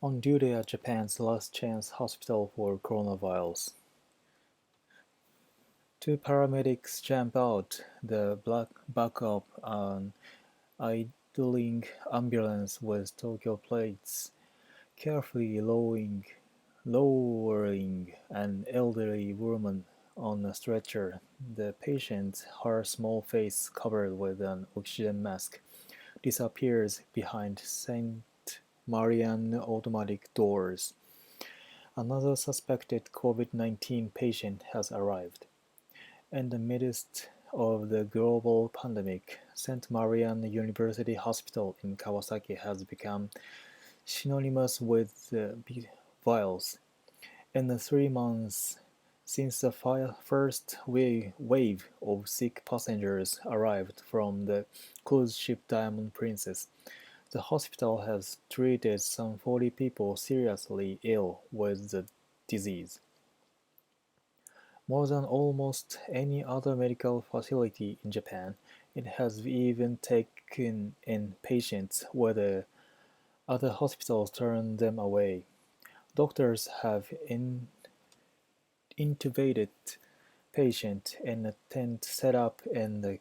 On duty at Japan's last chance hospital for coronavirus. Two paramedics jump out the back of an idling ambulance with Tokyo plates, carefully lowering an elderly woman on a stretcher. The patient, her small face covered with an oxygen mask, disappears behind Saint Marian automatic doors. Another suspected COVID-19 patient has arrived. In the midst of the global pandemic, Saint Marian University Hospital in Kawasaki has become synonymous with the virus. In the 3 months since the first wave of sick passengers arrived from the cruise ship Diamond Princess, the hospital has treated some 40 people seriously ill with the disease, more than almost any other medical facility in Japan. It has even taken in patients where other hospitals turned them away. Doctors have intubated patients in a tent set up in the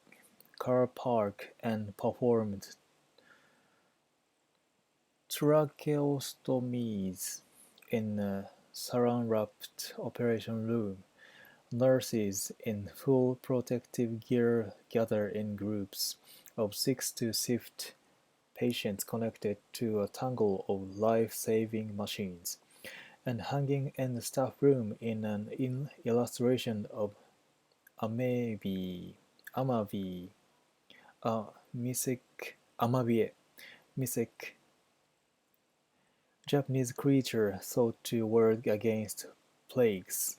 car park and performed tracheostomies in a saran-wrapped operation room. Nurses in full protective gear gather in groups of 6 to sift patients connected to a tangle of life-saving machines, and hanging in the staff room in an illustration of Amavi, a mystic Japanese creature thought to work against plagues.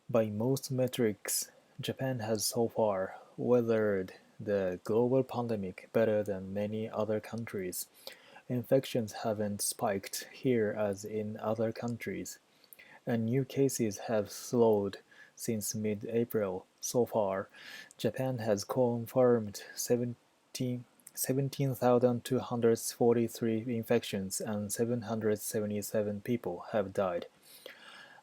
By most metrics, Japan has so far weathered the global pandemic better than many other countries. Infections haven't spiked here as in other countries, and new cases have slowed since mid-April. So far, Japan has confirmed 17,243 infections and 777 people have died.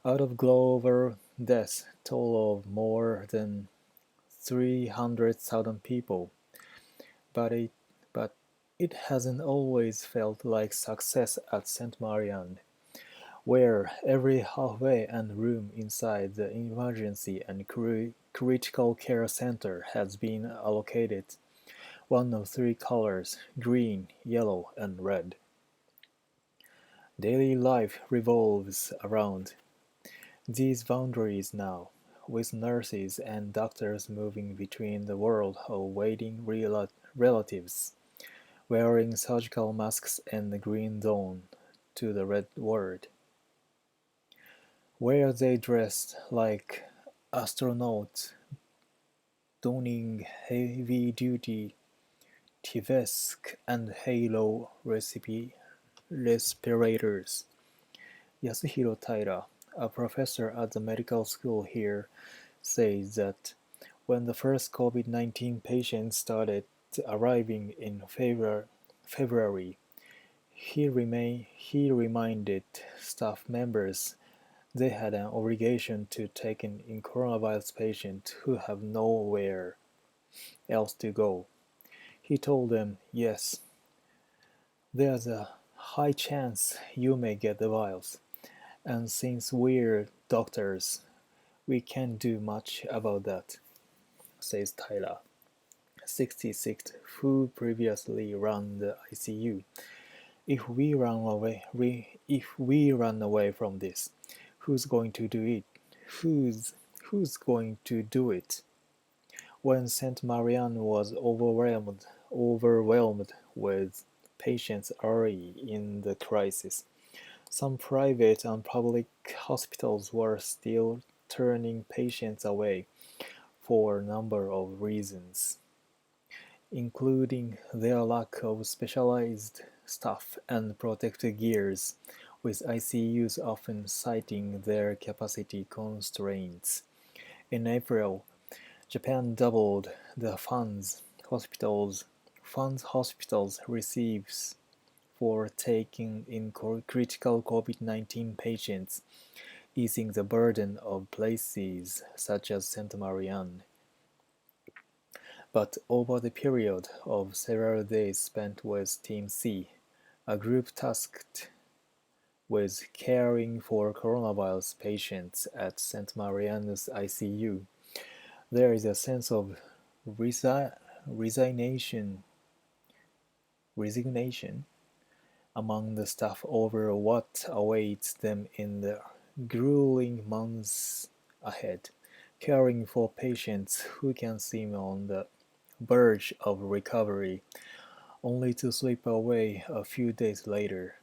Out of global death toll of more than 300,000 people, but it but it hasn't always felt like success at St. Marian, where every hallway and room inside the emergency and critical care center has been allocated one of three colors: green, yellow, and red. Daily life revolves around these boundaries now, with nurses and doctors moving between the world of waiting relatives, wearing surgical masks in the green zone to the red world, where they dressed like astronauts, donning heavy-duty T-vest and halo respirators. Yasuhiro Taira, a professor at the medical school here, says that when the first COVID-19 patients started arriving in February, he reminded staff members they had an obligation to take in coronavirus patients who have nowhere else to go. He told them, yes, there's a high chance you may get the virus, and since we're doctors, we can't do much about that, says Tyler, 66, who previously ran the ICU. If we run away from this, who's going to do it? Who's going to do it? When Saint Marianne was overwhelmed with patients early in the crisis, some private and public hospitals were still turning patients away for a number of reasons, including their lack of specialized staff and protective gears, with ICUs often citing their capacity constraints. In April, Japan doubled the funds hospitals receives for taking in critical COVID-19 patients, easing the burden of places such as Santa Marianne. But over the period of several days spent with Team C, a group tasked with caring for coronavirus patients at St. Marianne's ICU, there is a sense of resi- resignation, resignation among the staff over what awaits them in the grueling months ahead, caring for patients who can seem on the verge of recovery, only to slip away a few days later.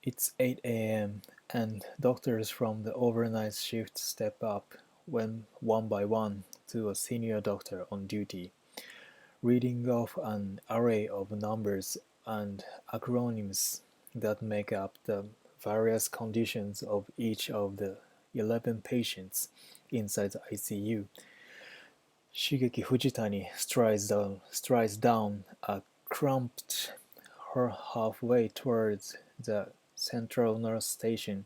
It's 8 a.m., and doctors from the overnight shift step up one by one to a senior doctor on duty, reading off an array of numbers and acronyms that make up the various conditions of each of the 11 patients inside the ICU. Shigeki Fujitani strides down a cramped halfway towards the central nurse station,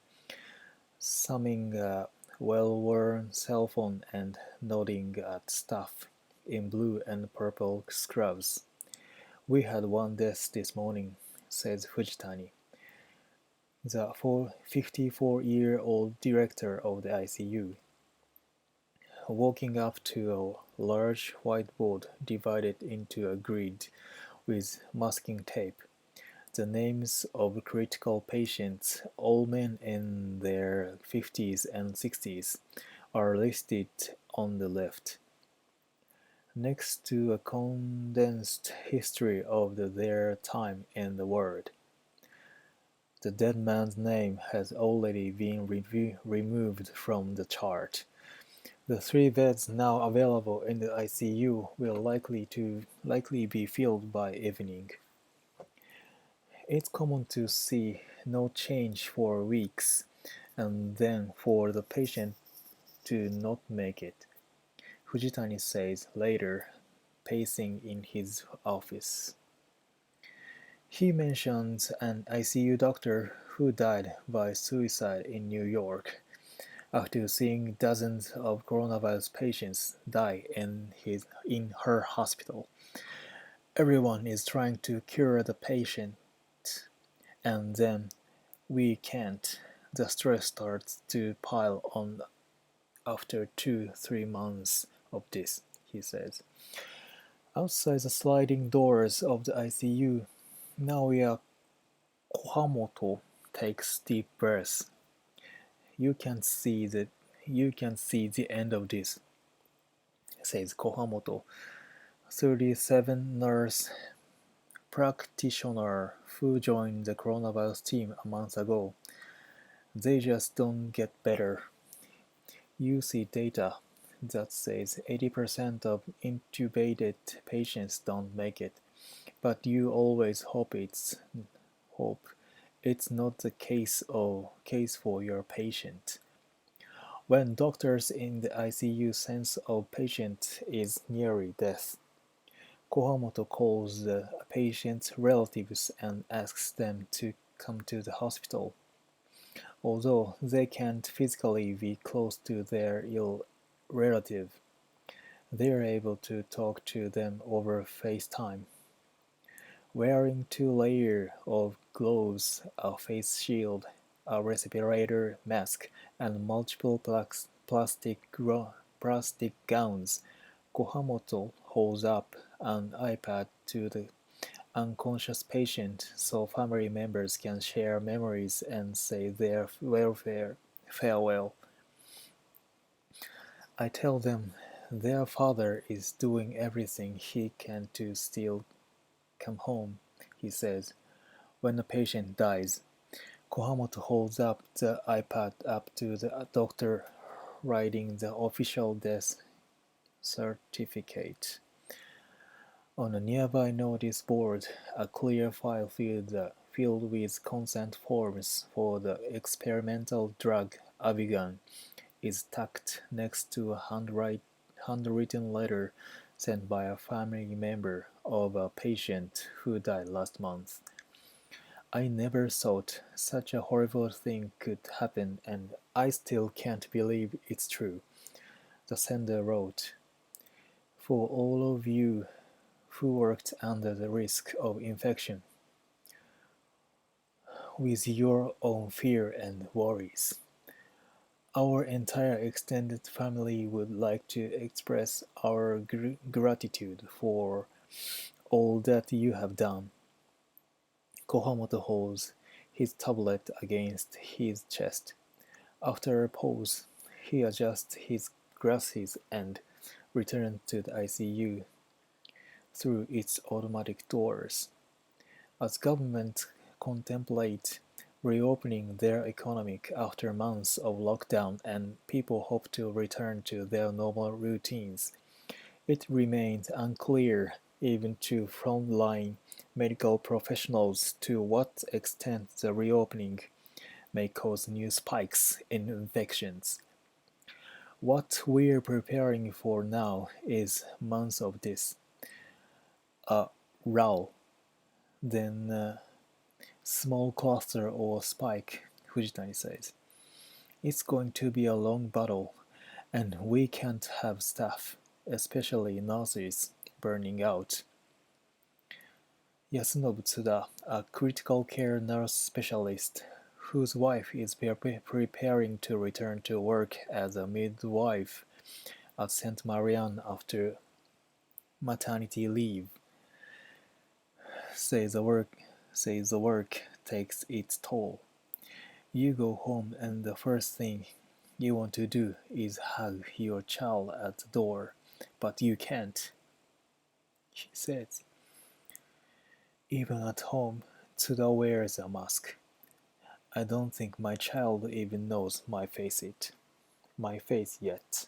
summing a well-worn cell phone and nodding at staff in blue and purple scrubs. "We had one death this morning," says Fujitani, the 54-year-old director of the ICU, walking up to a large whiteboard divided into a grid with masking tape. The names of critical patients, all men in their 50s and 60s, are listed on the left, next to a condensed history of their time in the ward. The dead man's name has already been removed from the chart. The 3 beds now available in the ICU will likely be filled by evening. It's common to see no change for weeks, and then for the patient to not make it, Fujitani says later, pacing in his office. He mentions an ICU doctor who died by suicide in New York after seeing dozens of coronavirus patients die in her hospital. Everyone is trying to cure the patient, and then we can't. The stress starts to pile on after 2-3 months of this, he says. Outside the sliding doors of the ICU, Naoya Kohamoto takes deep breaths. You can see the end of this, says Kohamoto, 37 nurse practitioner who joined the coronavirus team a month ago. They just don't get better. You see data that says 80% of intubated patients don't make it, but you always hope it's not the case for your patient. When doctors in the ICU sense a patient is nearly death, Kohamoto calls the patient's relatives and asks them to come to the hospital. Although they can't physically be close to their ill relative, they are able to talk to them over FaceTime. Wearing 2 layers of gloves, a face shield, a respirator mask, and multiple plastic gowns, Kohamoto holds up an iPad to the unconscious patient so family members can share memories and say their farewell. I tell them their father is doing everything he can to still come home, he says. When a patient dies, Kohamoto holds up the iPad up to the doctor writing the official death certificate. On a nearby notice board, a clear file filled with consent forms for the experimental drug Avigan is tucked next to a handwritten letter sent by a family member of a patient who died last month. I never thought such a horrible thing could happen, and I still can't believe it's true. The sender wrote, "For all of you who worked under the risk of infection, with your own fear and worries, our entire extended family would like to express our gratitude for all that you have done." Kohamoto holds his tablet against his chest. After a pause, he adjusts his glasses and returns to the ICU through its automatic doors. As governments contemplate reopening their economy after months of lockdown and people hope to return to their normal routines, it remains unclear even to frontline medical professionals to what extent the reopening may cause new spikes in infections. What we're preparing for now is months of this. A row, then a small cluster or spike, Fujitani says. It's going to be a long battle, and we can't have staff, especially nurses, burning out. Yasunobu Tsuda, a critical care nurse specialist whose wife is preparing to return to work as a midwife at St. Marianne after maternity leave, says the work takes its toll. You go home and the first thing you want to do is hug your child at the door, but you can't, she says. Even at home, Tsuda wears a mask. I don't think my child even knows my face yet.